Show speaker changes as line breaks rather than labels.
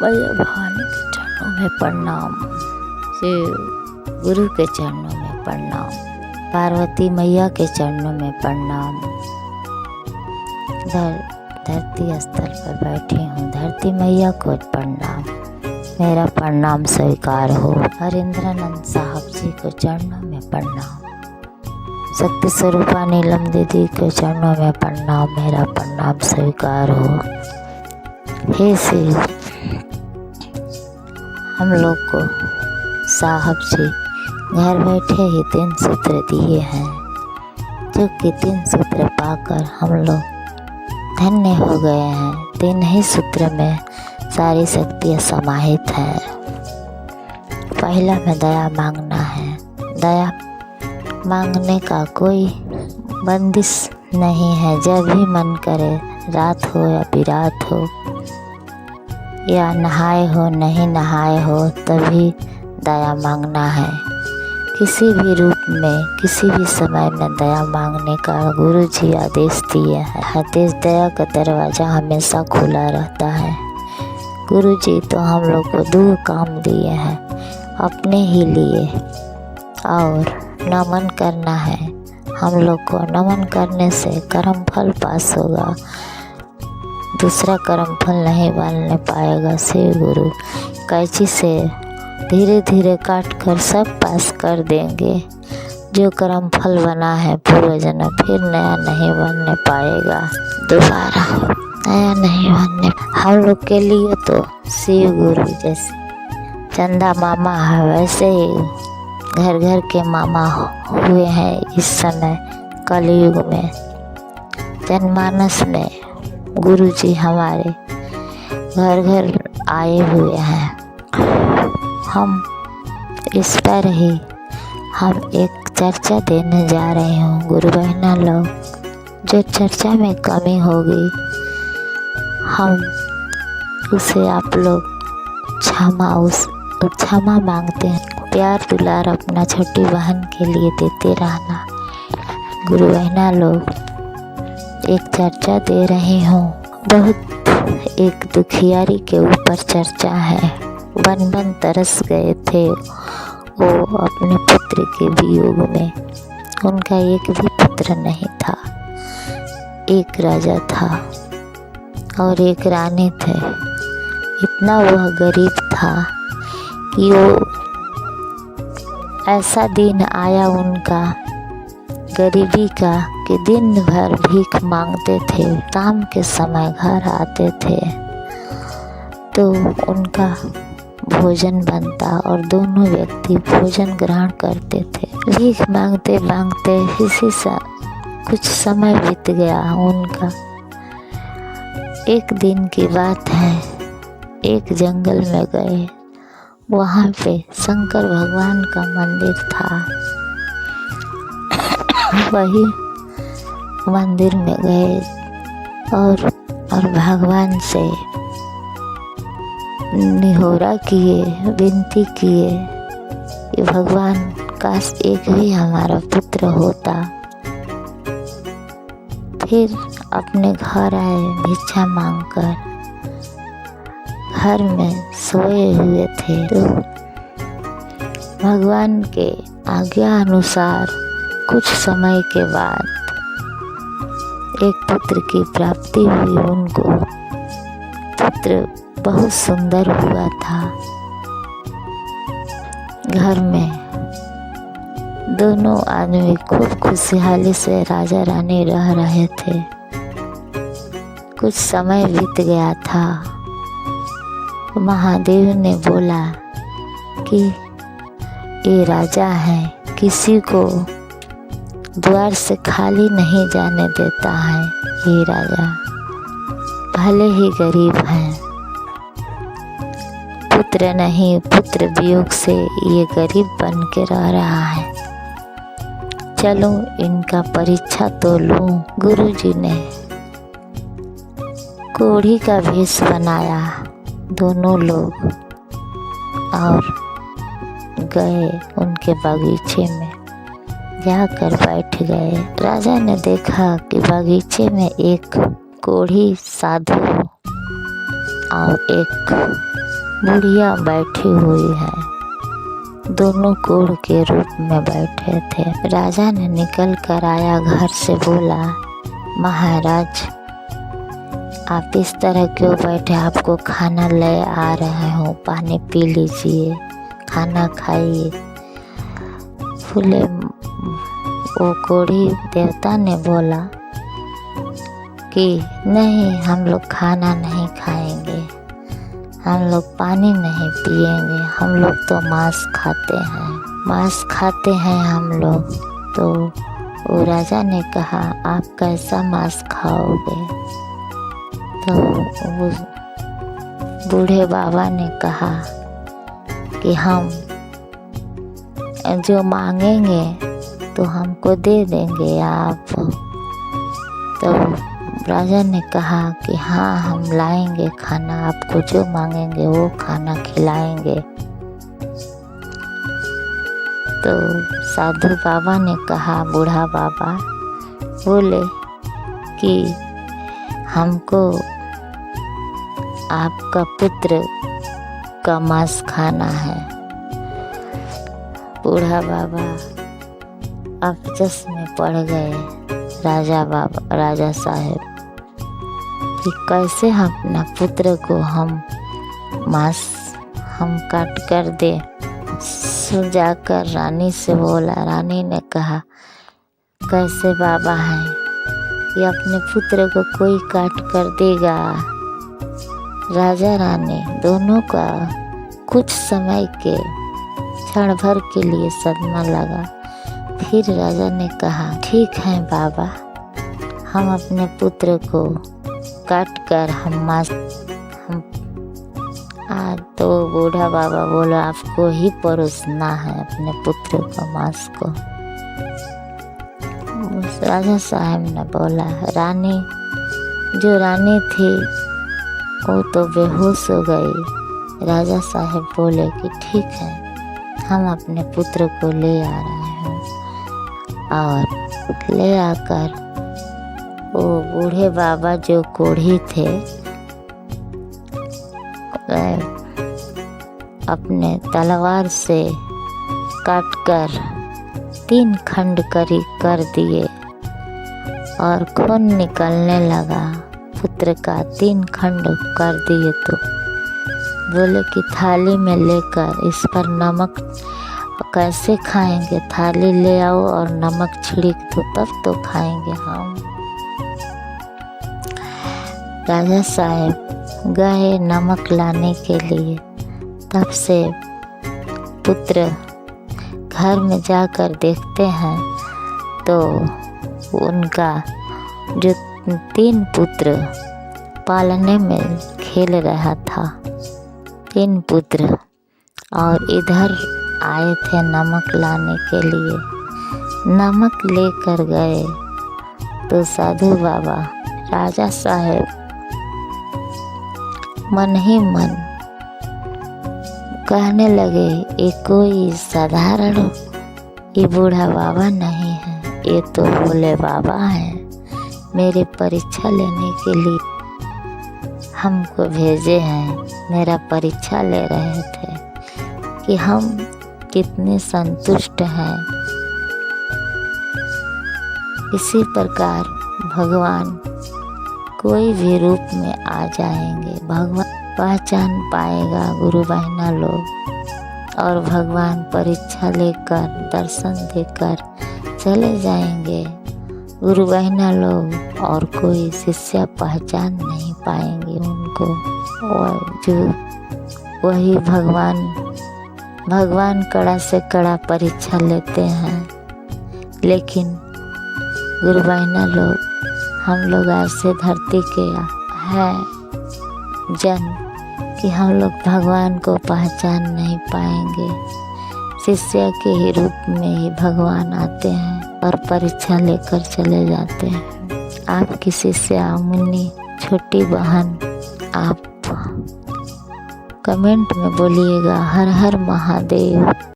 मैया भवानी के चरणों में प्रणाम, शिव गुरु के चरणों में प्रणाम, पार्वती मैया के चरणों में प्रणाम। धरती स्थल पर बैठी हूँ, धरती मैया को प्रणाम, मेरा प्रणाम स्वीकार हो। हरिंद्रानंद साहब जी को चरणों में प्रणाम, शक्ति स्वरूपा नीलम दीदी के चरणों में प्रणाम, मेरा प्रणाम स्वीकार हो। हे शिव, हम लोग को साहब जी घर बैठे ही 3 सूत्र दिए हैं, जो कि 3 सूत्र पाकर हम लोग धन्य हो गए हैं। 3 ही सूत्र में सारी शक्तियाँ समाहित हैं। पहला में दया मांगना है। दया मांगने का कोई बंदिश नहीं है, जब भी मन करे, रात हो या बिरात हो, या नहाए हो नहीं नहाए हो, तभी दया मांगना है। किसी भी रूप में, किसी भी समय में दया मांगने का गुरु जी आदेश दिए हैं। आदेश दया का दरवाज़ा हमेशा खुला रहता है। गुरु जी तो हम लोग को 2 काम दिए हैं अपने ही लिए, और नमन करना है। हम लोग को नमन करने से कर्म फल पास होगा, दूसरा कर्म फल नहीं बनने पाएगा। शिव गुरु कैंची से धीरे धीरे काट कर सब पास कर देंगे। जो कर्म फल बना है पूर्व जन्म, फिर नया नहीं बनने पाएगा, दोबारा नया नहीं बनने। हम लोग के लिए तो शिव गुरु जैसे चंदा मामा है, वैसे ही घर घर के मामा हुए हैं इस समय कलयुग में। जनमानस में गुरु जी हमारे घर घर आए हुए हैं। हम इस पर ही हम एक चर्चा देने जा रहे हूँ। गुरु बहना लोग, जो चर्चा में कमी होगी हम उसे आप लोग क्षमा मांगते हैं। प्यार दुलार अपना छोटी बहन के लिए देते रहना। गुरु बहना लोग, एक चर्चा दे रही हूँ। बहुत एक दुखियारी के ऊपर चर्चा है। बन तरस गए थे वो अपने पुत्र के वियोग में। उनका एक भी पुत्र नहीं था। एक राजा था और एक रानी थे। इतना वह गरीब था कि वो ऐसा दिन आया उनका गरीबी का कि दिन भर भीख मांगते थे। शाम के समय घर आते थे तो उनका भोजन बनता और दोनों व्यक्ति भोजन ग्रहण करते थे। भीख मांगते मांगते कुछ समय बीत गया उनका। एक दिन की बात है, एक जंगल में गए, वहाँ पे शंकर भगवान का मंदिर था। वही मंदिर में गए और भगवान से निहोरा किए, विनती किए कि भगवान काश एक भी हमारा पुत्र होता। फिर अपने घर आए भिक्षा मांगकर। घर में सोए हुए थे तो भगवान के आज्ञा अनुसार कुछ समय के बाद एक पुत्र की प्राप्ति हुई उनको। पुत्र बहुत सुंदर हुआ था। घर में दोनों आदमी खूब खुशहाली से राजा रानी रह रहे थे। कुछ समय बीत गया था। महादेव ने बोला कि ये राजा है, किसी को द्वार से खाली नहीं जाने देता है। ये राजा भले ही गरीब हैं, पुत्र नहीं, पुत्र वियोग से ये गरीब बन के रह रहा है। चलो इनका परीक्षा तो लूं। गुरुजी ने कोढ़ी का भेष बनाया दोनों लोग और गए उनके बगीचे में। जाकर बैठ गए। राजा ने देखा कि बगीचे में एक कोढ़ी साधु और एक बुढ़िया बैठी हुई है। दोनों कोढ़ के रूप में बैठे थे। राजा ने निकल कर आया घर से, बोला, महाराज आप इस तरह क्यों बैठे, आपको खाना ले आ रहे हो, पानी पी लीजिए, खाना खाइए। बोले, वो कोढ़ी देवता ने बोला कि नहीं, हम लोग खाना नहीं खाएंगे, हम लोग पानी नहीं पिएंगे, हम लोग तो मांस खाते हैं, मांस खाते हैं हम लोग। तो वो राजा ने कहा, आप कैसा मांस खाओगे? तो वो बूढ़े बाबा ने कहा कि हम जो मांगेंगे तो हमको दे देंगे आप। तो राजा ने कहा कि हाँ, हम लाएंगे खाना, आपको जो मांगेंगे वो खाना खिलाएंगे। तो साधु बाबा ने कहा, बूढ़ा बाबा बोले कि हमको आपका पुत्र का मांस खाना है। बूढ़ा बाबा अफसोस में पड़ गए राजा साहब कि कैसे अपना पुत्र को हम मांस हम काट कर दे। जाकर रानी से बोला। रानी ने कहा, कैसे बाबा हैं कि अपने पुत्र को कोई काट कर देगा? राजा रानी दोनों का कुछ समय के क्षण भर के लिए सदमा लगा। फिर राजा ने कहा, ठीक है बाबा, हम अपने पुत्र को काट कर तो बूढ़ा बाबा बोला, आपको ही परोसना है अपने पुत्र का मांस को। राजा साहब ने बोला, जो रानी थी वो तो बेहोश हो गई। राजा साहब बोले कि ठीक है, हम अपने पुत्र को ले आ रहे हैं। और ले आकर वो बूढ़े बाबा जो कोढ़ी थे अपने तलवार से काटकर 3 खंड कर दिए और खून निकलने लगा। पुत्र का 3 खंड कर दिए तो बोले कि थाली में लेकर इस पर नमक कैसे खाएंगे? थाली ले आओ और नमक छिड़क दो, तब तो खाएंगे हम। राजा साहब गए नमक लाने के लिए। तब से पुत्र घर में जाकर देखते हैं तो उनका जो 3 पुत्र पालने में खेल रहा था, 3 पुत्र, और इधर आए थे नमक लाने के लिए। नमक लेकर गए तो साधु बाबा राजा साहब मन ही मन कहने लगे, ये कोई साधारण ये बूढ़ा बाबा नहीं है, ये तो भोले बाबा हैं। मेरे परीक्षा लेने के लिए हमको भेजे हैं, मेरा परीक्षा ले रहे थे कि हम कितने संतुष्ट हैं। इसी प्रकार भगवान कोई भी रूप में आ जाएंगे, भगवान पहचान पाएगा गुरु बहिना लोग, और भगवान परीक्षा लेकर दर्शन देकर चले जाएंगे गुरु बहिना लोग, और कोई शिष्य पहचान नहीं पाएंगे उनको। और जो वही भगवान कड़ा से कड़ा परीक्षा लेते हैं, लेकिन गुरु बहिना लोग, हम लोग ऐसे धरती के हैं जन कि हम लोग भगवान को पहचान नहीं पाएंगे। शिष्य के ही रूप में ही भगवान आते हैं और परीक्षा लेकर चले जाते हैं। आपकी शिष्य मुन्नी छोटी बहन, आप कमेंट में बोलिएगा हर हर महादेव।